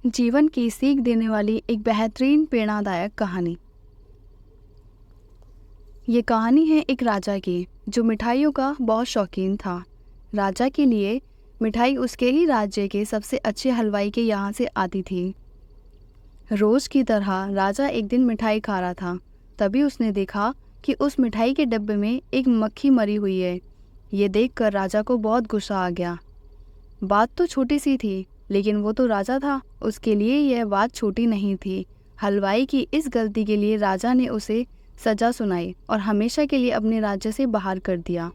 जीवन की सीख देने वाली एक बेहतरीन प्रेरणादायक कहानी। ये कहानी है एक राजा की जो मिठाइयों का बहुत शौकीन था। राजा के लिए मिठाई उसके ही राज्य के सबसे अच्छे हलवाई के यहाँ से आती थी। रोज़ की तरह राजा एक दिन मिठाई खा रहा था। तभी उसने देखा कि उस मिठाई के डब्बे में एक मक्खी मरी हुई है। ये देखकर राजा को बहुत गुस्सा आ गया। बात तो छोटी सी थी, लेकिन वो तो राजा था, उसके लिए यह बात छोटी नहीं थी। हलवाई की इस गलती के लिए राजा ने उसे सज़ा सुनाई और हमेशा के लिए अपने राज्य से बाहर कर दिया।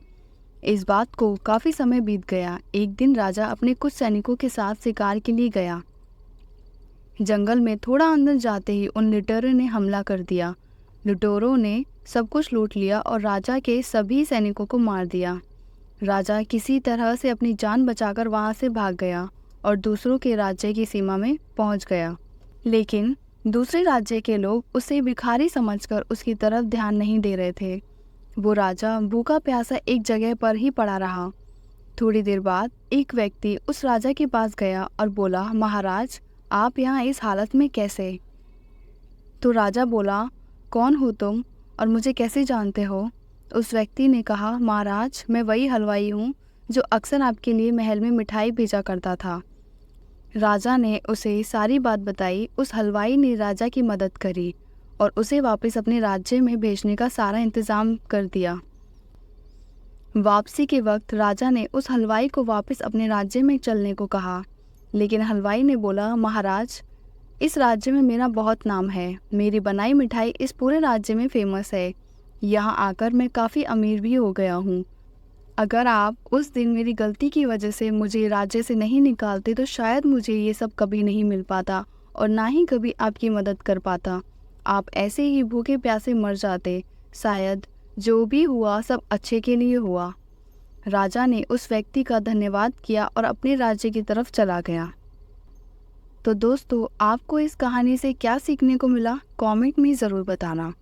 इस बात को काफ़ी समय बीत गया। एक दिन राजा अपने कुछ सैनिकों के साथ शिकार के लिए गया। जंगल में थोड़ा अंदर जाते ही उन लुटेरों ने हमला कर दिया। लुटेरों ने सब कुछ लूट लिया और राजा के सभी सैनिकों को मार दिया। राजा किसी तरह से अपनी जान बचाकर वहां से भाग गया और दूसरों के राज्य की सीमा में पहुंच गया। लेकिन दूसरे राज्य के लोग उसे भिखारी समझकर उसकी तरफ ध्यान नहीं दे रहे थे। वो राजा भूखा प्यासा एक जगह पर ही पड़ा रहा। थोड़ी देर बाद एक व्यक्ति उस राजा के पास गया और बोला, महाराज, आप यहाँ इस हालत में कैसे? तो राजा बोला, कौन हो तुम और मुझे कैसे जानते हो? उस व्यक्ति ने कहा, महाराज, मैं वही हलवाई हूँ जो अक्सर आपके लिए महल में मिठाई भेजा करता था। राजा ने उसे सारी बात बताई। उस हलवाई ने राजा की मदद करी और उसे वापस अपने राज्य में भेजने का सारा इंतज़ाम कर दिया। वापसी के वक्त राजा ने उस हलवाई को वापस अपने राज्य में चलने को कहा, लेकिन हलवाई ने बोला, महाराज, इस राज्य में मेरा बहुत नाम है। मेरी बनाई मिठाई इस पूरे राज्य में फेमस है। यहाँ आकर मैं काफ़ी अमीर भी हो गया हूँ। अगर आप उस दिन मेरी गलती की वजह से मुझे राज्य से नहीं निकालते तो शायद मुझे ये सब कभी नहीं मिल पाता और ना ही कभी आपकी मदद कर पाता। आप ऐसे ही भूखे प्यासे मर जाते। शायद जो भी हुआ सब अच्छे के लिए हुआ। राजा ने उस व्यक्ति का धन्यवाद किया और अपने राज्य की तरफ चला गया। तो दोस्तों, आपको इस कहानी से क्या सीखने को मिला? कमेंट में ज़रूर बताना।